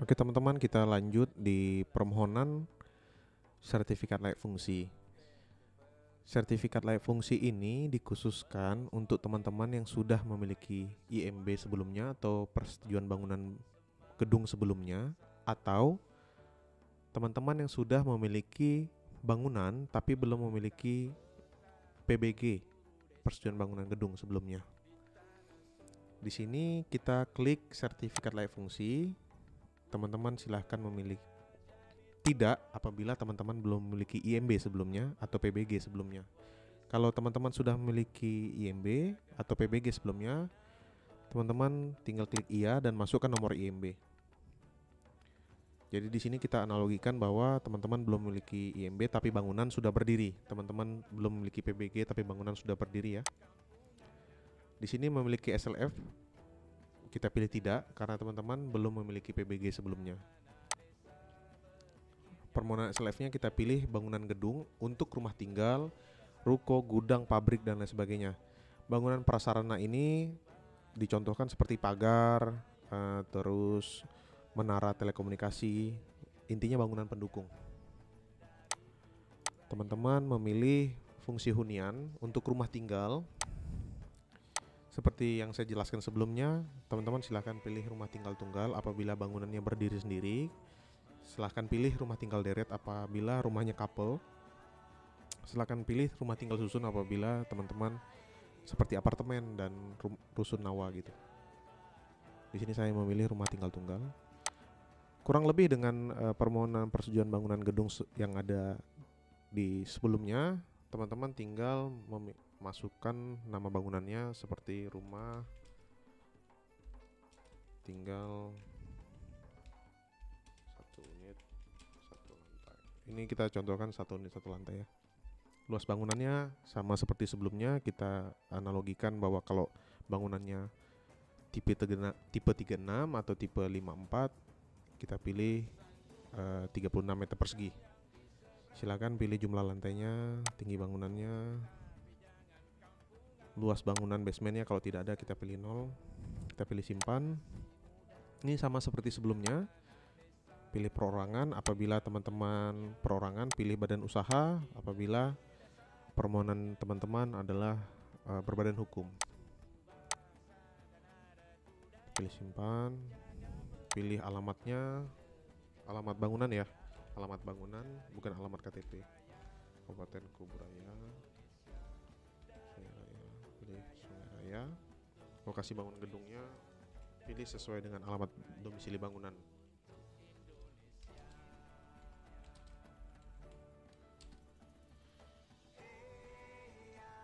Oke teman-teman, kita lanjut di permohonan sertifikat layak fungsi. Sertifikat layak fungsi ini dikhususkan untuk teman-teman yang sudah memiliki IMB sebelumnya atau persetujuan bangunan gedung sebelumnya, atau teman-teman yang sudah memiliki bangunan tapi belum memiliki PBG, persetujuan bangunan gedung sebelumnya. Di sini kita klik sertifikat layak fungsi. Teman-teman silahkan memilih tidak apabila teman-teman belum memiliki IMB sebelumnya atau PBG sebelumnya. Kalau teman-teman sudah memiliki IMB atau PBG sebelumnya, teman-teman tinggal klik iya dan masukkan nomor IMB. Jadi di sini kita analogikan bahwa teman-teman belum memiliki IMB tapi bangunan sudah berdiri. Teman-teman belum memiliki PBG tapi bangunan sudah berdiri ya. Di sini memiliki SLF, kita pilih tidak karena teman-teman belum memiliki PBG sebelumnya. Permohonan SLF-nya kita pilih bangunan gedung untuk rumah tinggal, ruko, gudang, pabrik, dan lain sebagainya. Bangunan prasarana ini dicontohkan seperti pagar, terus menara telekomunikasi, intinya bangunan pendukung. Teman-teman memilih fungsi hunian untuk rumah tinggal. Seperti yang saya jelaskan sebelumnya, teman-teman silahkan pilih rumah tinggal tunggal apabila bangunannya berdiri sendiri. Silahkan pilih rumah tinggal deret apabila rumahnya couple. Silahkan pilih rumah tinggal susun apabila teman-teman seperti apartemen dan rusun nawa gitu. Di sini saya memilih rumah tinggal tunggal. Kurang lebih dengan permohonan persetujuan bangunan gedung yang ada di sebelumnya, teman-teman tinggal masukkan nama bangunannya seperti rumah, tinggal 1 unit 1 lantai. Ini kita contohkan 1 unit 1 lantai ya. Luas bangunannya sama seperti sebelumnya, kita analogikan bahwa kalau bangunannya tipe 36 atau tipe 54, kita pilih 36 meter persegi. Silakan pilih jumlah lantainya, tinggi bangunannya, luas bangunan basementnya, kalau tidak ada kita pilih 0. Kita pilih simpan. Ini sama seperti sebelumnya. Pilih perorangan apabila teman-teman perorangan, pilih badan usaha apabila permohonan teman-teman adalah berbadan hukum. Pilih simpan. Pilih alamatnya, alamat bangunan ya, alamat bangunan bukan alamat KTP. Kabupaten Kuburaya, pilih Sungai Raya. Lokasi bangunan gedungnya pilih sesuai dengan alamat domisili bangunan.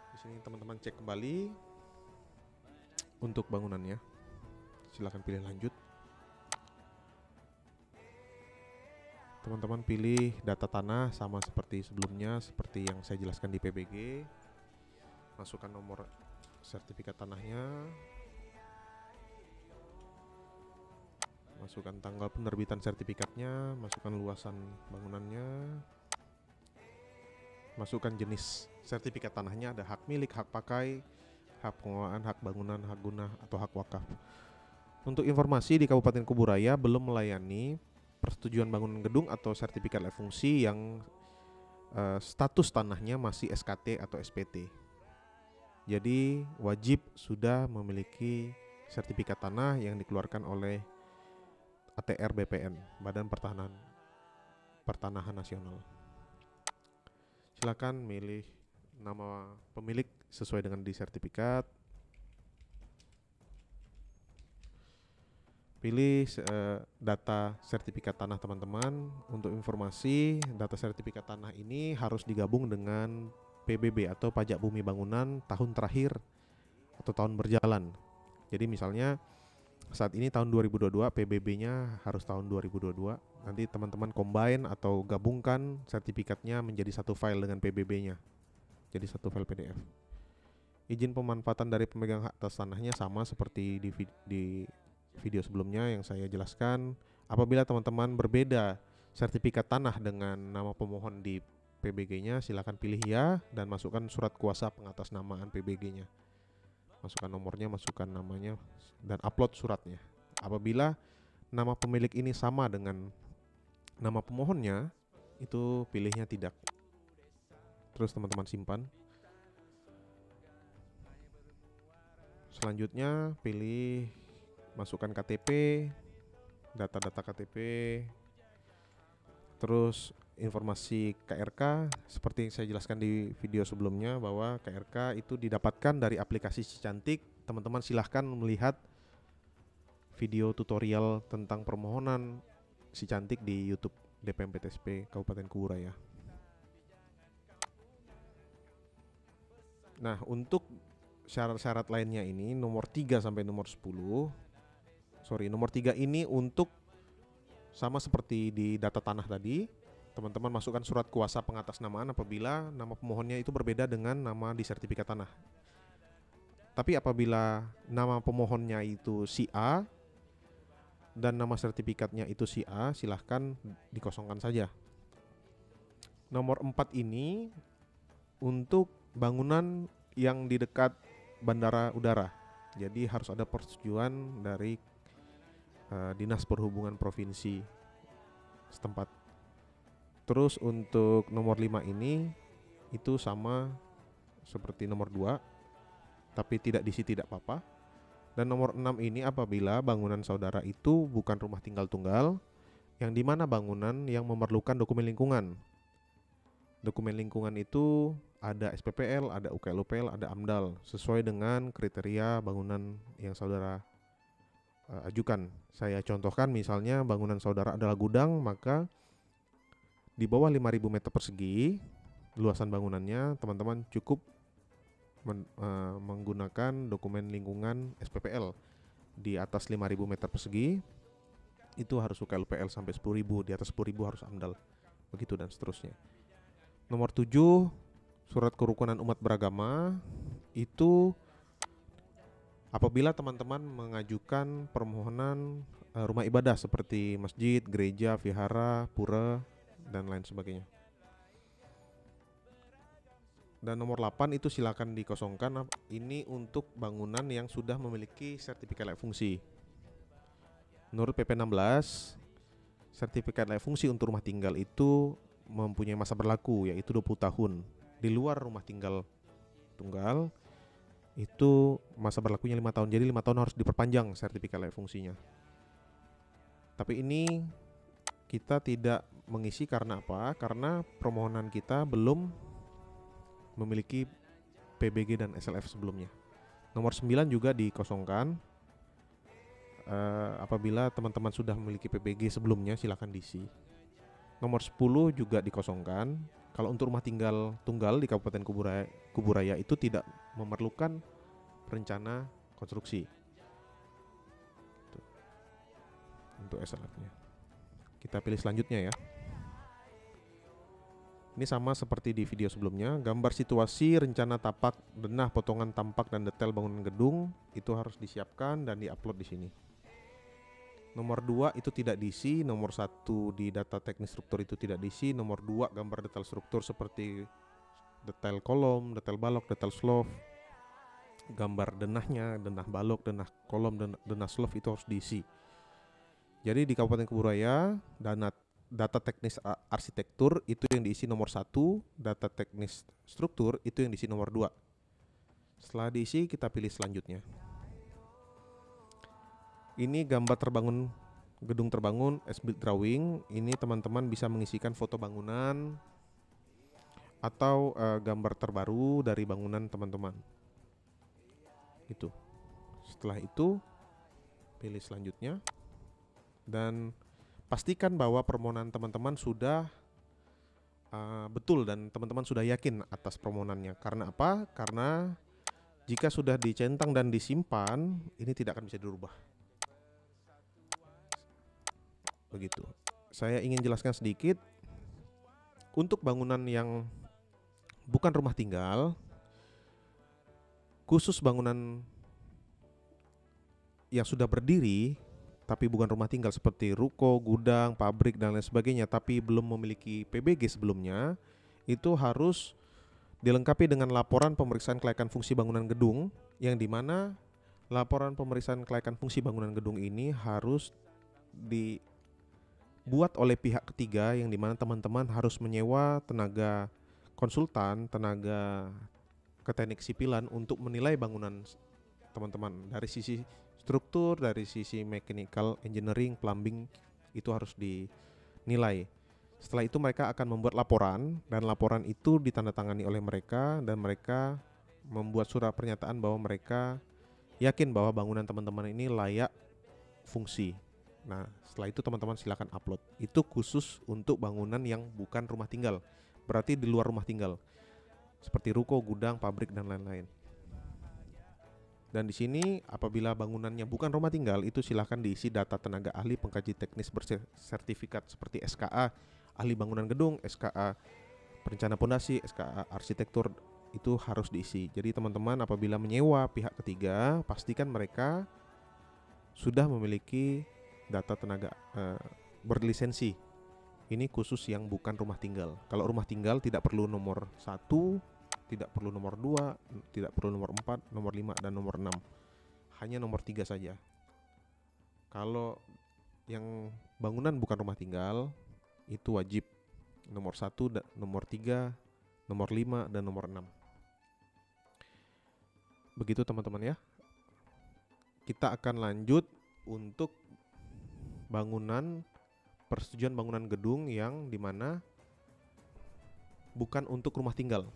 Di sini teman-teman cek kembali untuk bangunannya. Silakan pilih lanjut. Teman-teman pilih data tanah sama seperti sebelumnya, seperti yang saya jelaskan di PBG. Masukkan nomor sertifikat tanahnya, masukkan tanggal penerbitan sertifikatnya, masukkan luasan bangunannya, masukkan jenis sertifikat tanahnya, ada hak milik, hak pakai, hak pengelolaan, hak bangunan, hak guna, atau hak wakaf. Untuk informasi, di Kabupaten Kuburaya belum melayani persetujuan bangunan gedung atau sertifikat layak fungsi yang status tanahnya masih SKT atau SPT. Jadi wajib sudah memiliki sertifikat tanah yang dikeluarkan oleh ATR BPN, Badan Pertanahan Nasional. Silakan milih nama pemilik sesuai dengan di sertifikat. Pilih data sertifikat tanah teman-teman. Untuk informasi, data sertifikat tanah ini harus digabung dengan PBB atau pajak bumi bangunan tahun terakhir atau tahun berjalan. Jadi misalnya saat ini tahun 2022, PBB-nya harus tahun 2022. Nanti teman-teman combine atau gabungkan sertifikatnya menjadi satu file dengan PBB-nya. Jadi satu file PDF. Izin pemanfaatan dari pemegang hak atas tanahnya sama seperti di video sebelumnya yang saya jelaskan. Apabila teman-teman berbeda sertifikat tanah dengan nama pemohon di PBG-nya, silakan pilih ya dan masukkan surat kuasa pengatasnamaan PBG-nya. Masukkan nomornya, masukkan namanya, dan upload suratnya. Apabila nama pemilik ini sama dengan nama pemohonnya, itu pilihnya tidak. Terus teman-teman simpan. Selanjutnya pilih masukkan KTP, data-data KTP, terus informasi KRK seperti yang saya jelaskan di video sebelumnya, bahwa KRK itu didapatkan dari aplikasi Si Cantik. Teman-teman silahkan melihat video tutorial tentang permohonan Si Cantik di YouTube DPM PTSP Kabupaten Kuburaya. Nah, untuk syarat-syarat lainnya ini nomor 3 sampai nomor 10. Nomor 3 ini untuk sama seperti di data tanah tadi. Teman-teman masukkan surat kuasa pengatasnamaan apabila nama pemohonnya itu berbeda dengan nama di sertifikat tanah. Tapi apabila nama pemohonnya itu si A dan nama sertifikatnya itu si A, silahkan dikosongkan saja. Nomor 4 ini untuk bangunan yang di dekat bandara udara. Jadi harus ada persetujuan dari Dinas Perhubungan Provinsi setempat. Terus untuk nomor 5 ini itu sama seperti nomor 2, tapi tidak diisi tidak apa-apa. Dan nomor 6 ini apabila bangunan saudara itu bukan rumah tinggal tunggal, yang dimana bangunan yang memerlukan dokumen lingkungan. Dokumen lingkungan itu ada SPPL, ada UKL-UPL, ada AMDAL, sesuai dengan kriteria bangunan yang saudara ajukan. Saya contohkan misalnya bangunan saudara adalah gudang, maka di bawah 5.000 meter persegi luasan bangunannya, teman-teman cukup menggunakan dokumen lingkungan SPPL. Di atas 5.000 meter persegi itu harus UKL-UPL sampai 10.000, di atas 10.000 harus AMDAL, begitu dan seterusnya. Nomor 7, surat kerukunan umat beragama. Itu apabila teman-teman mengajukan permohonan rumah ibadah seperti masjid, gereja, vihara, pura, dan lain sebagainya. Dan nomor 8 itu silakan dikosongkan. Ini untuk bangunan yang sudah memiliki sertifikat layak fungsi. Menurut PP 16, sertifikat layak fungsi untuk rumah tinggal itu mempunyai masa berlaku, yaitu 20 tahun. Di luar rumah tinggal tunggal itu masa berlakunya 5 tahun. Jadi 5 tahun harus diperpanjang sertifikat layak fungsinya. Tapi ini kita tidak mengisi karena apa? Karena permohonan kita belum memiliki PBG dan SLF sebelumnya. Nomor 9 juga dikosongkan. Apabila teman-teman sudah memiliki PBG sebelumnya, silakan diisi. Nomor 10 juga dikosongkan. Kalau untuk rumah tinggal tunggal di Kabupaten Kuburaya itu tidak memerlukan rencana konstruksi. Untuk SLF-nya. Kita pilih selanjutnya ya. Ini sama seperti di video sebelumnya. Gambar situasi, rencana tapak, denah, potongan tampak dan detail bangunan gedung itu harus disiapkan dan diupload di sini. Nomor 2 itu tidak diisi. Nomor 1 di data teknis struktur itu tidak diisi. Nomor 2 gambar detail struktur seperti detail kolom, detail balok, detail slope, gambar denahnya, denah balok, denah kolom, denah slope itu harus diisi. Jadi di Kabupaten Kuburaya data teknis arsitektur itu yang diisi nomor 1, data teknis struktur itu yang diisi nomor 2. Setelah diisi kita pilih selanjutnya. Ini gambar terbangun gedung terbangun as-built drawing. Ini teman-teman bisa mengisikan foto bangunan atau gambar terbaru dari bangunan teman-teman. Itu. Setelah itu pilih selanjutnya dan pastikan bahwa permohonan teman-teman sudah betul dan teman-teman sudah yakin atas permohonannya. Karena apa? Karena jika sudah dicentang dan disimpan, ini tidak akan bisa dirubah. Begitu. Saya ingin jelaskan sedikit untuk bangunan yang bukan rumah tinggal, khusus bangunan yang sudah berdiri tapi bukan rumah tinggal seperti ruko, gudang, pabrik dan lain sebagainya, tapi belum memiliki PBG sebelumnya, itu harus dilengkapi dengan laporan pemeriksaan kelayakan fungsi bangunan gedung, yang dimana laporan pemeriksaan kelayakan fungsi bangunan gedung ini harus dibuat oleh pihak ketiga, yang dimana teman-teman harus menyewa tenaga konsultan, tenaga keteknik sipilan untuk menilai bangunan teman-teman dari sisi struktur, dari sisi mechanical engineering, plumbing, itu harus dinilai. Setelah itu mereka akan membuat laporan, dan laporan itu ditandatangani oleh mereka, dan mereka membuat surat pernyataan bahwa mereka yakin bahwa bangunan teman-teman ini layak fungsi. Nah, setelah itu teman-teman silakan upload. Itu khusus untuk bangunan yang bukan rumah tinggal, berarti di luar rumah tinggal, seperti ruko, gudang, pabrik, dan lain-lain. Dan di sini apabila bangunannya bukan rumah tinggal, itu silahkan diisi data tenaga ahli pengkaji teknis bersertifikat seperti SKA ahli bangunan gedung, SKA perencana pondasi, SKA arsitektur, itu harus diisi. Jadi teman-teman apabila menyewa pihak ketiga, pastikan mereka sudah memiliki data tenaga berlisensi. Ini khusus yang bukan rumah tinggal. Kalau rumah tinggal tidak perlu nomor 1, tidak perlu nomor 2, tidak perlu nomor 4, nomor 5, dan nomor 6. Hanya nomor 3 saja. Kalau yang bangunan bukan rumah tinggal, itu wajib nomor 1, nomor 3, nomor 5, dan nomor 6. Begitu teman-teman ya. Kita akan lanjut untuk bangunan, persetujuan bangunan gedung yang dimana bukan untuk rumah tinggal.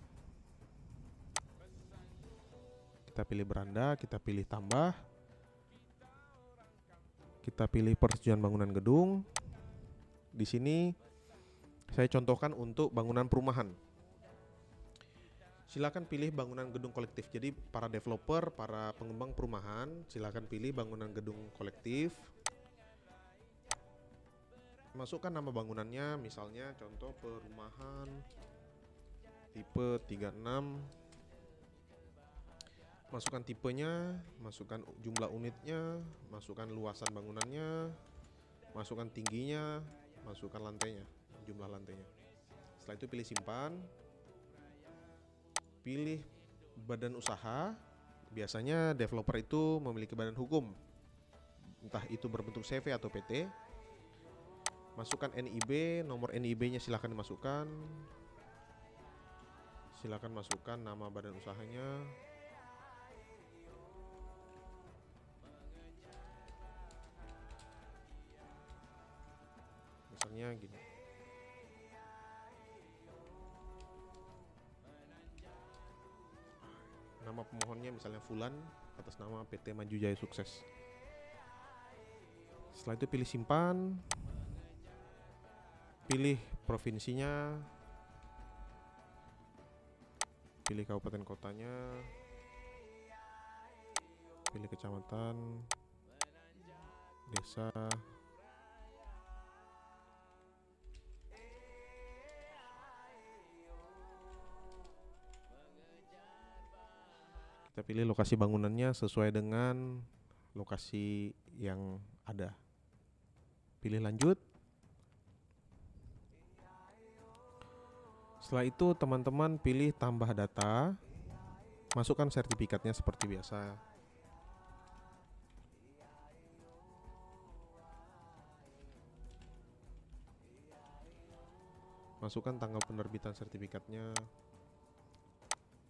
Kita pilih beranda, kita pilih tambah, kita pilih persetujuan bangunan gedung. Di sini saya contohkan untuk bangunan perumahan. Silakan pilih bangunan gedung kolektif. Jadi para developer, para pengembang perumahan, silakan pilih bangunan gedung kolektif. Masukkan nama bangunannya, misalnya contoh perumahan tipe 36. Masukkan tipenya, masukkan jumlah unitnya, masukkan luasan bangunannya, masukkan tingginya, masukkan lantainya, jumlah lantainya. Setelah itu pilih simpan. Pilih badan usaha. Biasanya developer itu memiliki badan hukum, entah itu berbentuk CV atau PT. Masukkan NIB, nomor NIB-nya silahkan dimasukkan. Silakan masukkan nama badan usahanya. Misalnya gini. Nama pemohonnya misalnya Fulan, atas nama PT Maju Jaya Sukses. Setelah itu pilih simpan. Pilih provinsinya, pilih kabupaten kotanya, pilih kecamatan, desa. Kita pilih lokasi bangunannya sesuai dengan lokasi yang ada. Pilih lanjut. Setelah itu teman-teman pilih tambah data. Masukkan sertifikatnya seperti biasa. Masukkan tanggal penerbitan sertifikatnya.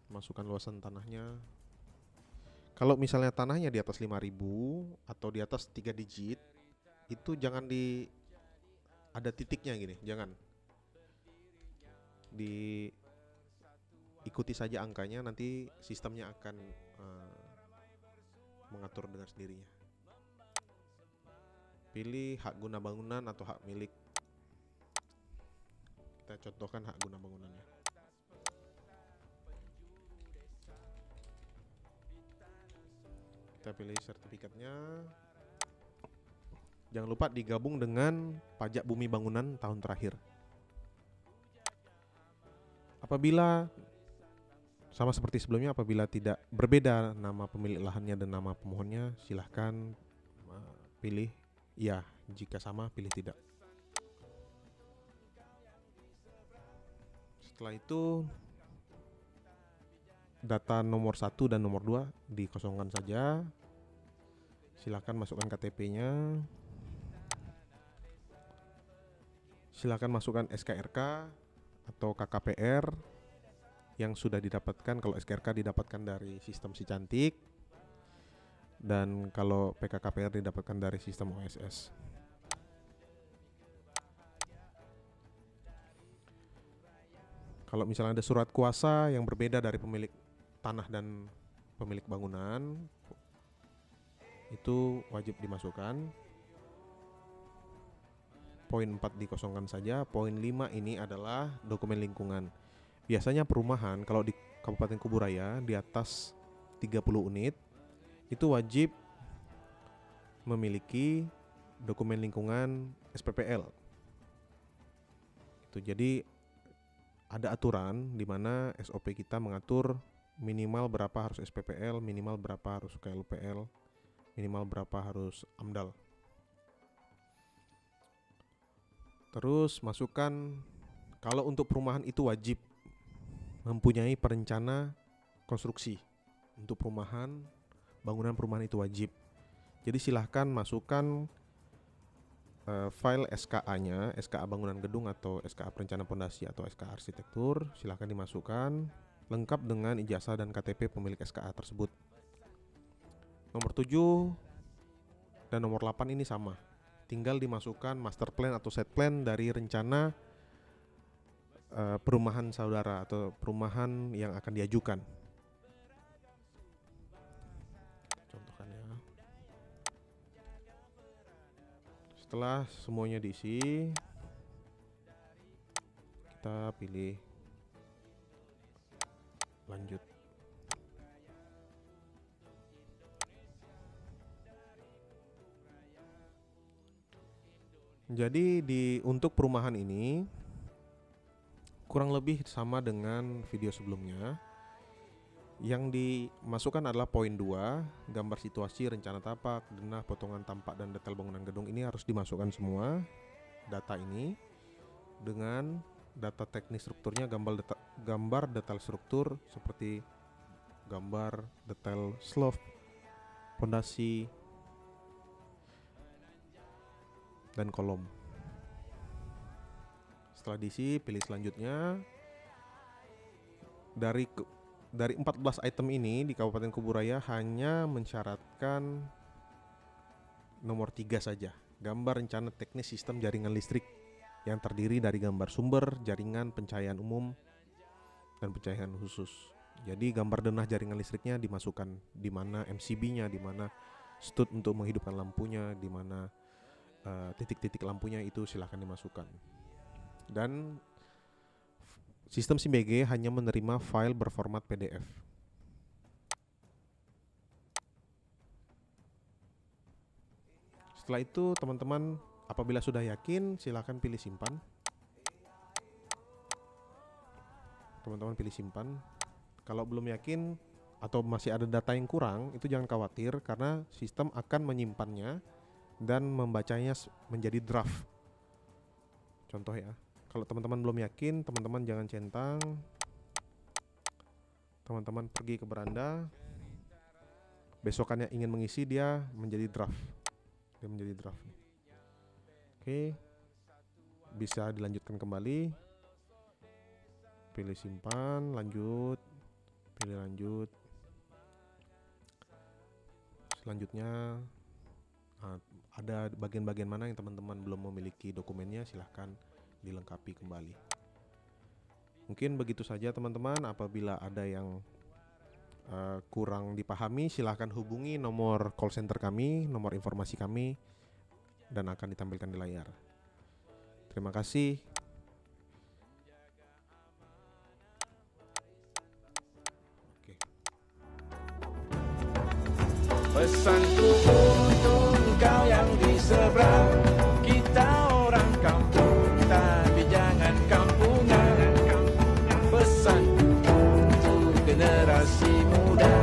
Masukkan luasan tanahnya. Kalau misalnya tanahnya di atas 5.000 atau di atas 3 digit, itu jangan ada titiknya gini, jangan. Diikuti saja angkanya, nanti sistemnya akan mengatur dengan sendirinya. Pilih hak guna bangunan atau hak milik. Kita contohkan hak guna bangunannya. Kita pilih sertifikatnya. Jangan lupa digabung dengan pajak bumi bangunan tahun terakhir. Apabila sama seperti sebelumnya, apabila tidak berbeda nama pemilik lahannya dan nama pemohonnya, silahkan pilih ya. Jika sama, pilih tidak. Setelah itu data nomor 1 dan nomor 2 dikosongkan saja. Silahkan masukkan KTP-nya. silakan masukkan SKRK atau KKPR yang sudah didapatkan. Kalau SKRK didapatkan dari sistem Si Cantik, dan kalau PKKPR didapatkan dari sistem OSS. Kalau misalnya ada surat kuasa yang berbeda dari pemilik tanah dan pemilik bangunan, itu wajib dimasukkan. Poin 4 dikosongkan saja. Poin 5 ini adalah dokumen lingkungan. Biasanya perumahan kalau di Kabupaten Kuburaya di atas 30 unit itu wajib memiliki dokumen lingkungan SPPL. Itu jadi ada aturan di mana SOP kita mengatur minimal berapa harus SPPL, minimal berapa harus KLPL, minimal berapa harus AMDAL. Terus masukkan, kalau untuk perumahan itu wajib mempunyai perencana konstruksi. Untuk perumahan, bangunan perumahan itu wajib. Jadi silahkan masukkan file SKA-nya, SKA bangunan gedung atau SKA perencana pondasi atau SKA arsitektur, silahkan dimasukkan lengkap dengan ijazah dan KTP pemilik SKA tersebut. Nomor 7 dan nomor 8 ini sama. Tinggal dimasukkan master plan atau set plan dari rencana perumahan saudara atau perumahan yang akan diajukan. Contohnya, setelah semuanya diisi, kita pilih lanjut. Jadi untuk perumahan ini kurang lebih sama dengan video sebelumnya. Yang dimasukkan adalah poin 2, gambar situasi, rencana tapak, denah, potongan tampak dan detail bangunan gedung. Ini harus dimasukkan semua data ini dengan data teknis strukturnya, gambar detail struktur seperti gambar detail slope, pondasi, dan kolom. Setelah diisi, pilih selanjutnya. Dari 14 item ini di Kabupaten Kuburaya hanya mensyaratkan nomor 3 saja, gambar rencana teknis sistem jaringan listrik yang terdiri dari gambar sumber, jaringan, pencahayaan umum, dan pencahayaan khusus. Jadi gambar denah jaringan listriknya dimasukkan, di mana MCB-nya, di mana stud untuk menghidupkan lampunya, di mana titik-titik lampunya itu silahkan dimasukkan. Dan sistem SIMBG hanya menerima file berformat PDF. Setelah itu teman-teman apabila sudah yakin silahkan pilih simpan. Teman-teman pilih simpan. Kalau belum yakin atau masih ada data yang kurang, itu jangan khawatir karena sistem akan menyimpannya dan membacanya menjadi draft. Contoh ya, kalau teman-teman belum yakin, teman-teman jangan centang. Teman-teman pergi ke beranda, besokannya ingin mengisi, dia menjadi draft. Dia menjadi draft. Oke, bisa dilanjutkan kembali. Pilih simpan, lanjut, pilih lanjut. Selanjutnya ada bagian-bagian mana yang teman-teman belum memiliki dokumennya, silahkan dilengkapi kembali. Mungkin begitu saja teman-teman. Apabila ada yang kurang dipahami, silahkan hubungi nomor call center kami, nomor informasi kami, dan akan ditampilkan di layar. Terima kasih. Pesanku untuk kau yang di seberang, kita orang kampung tapi jangan kampungan. Pesan untuk generasi muda,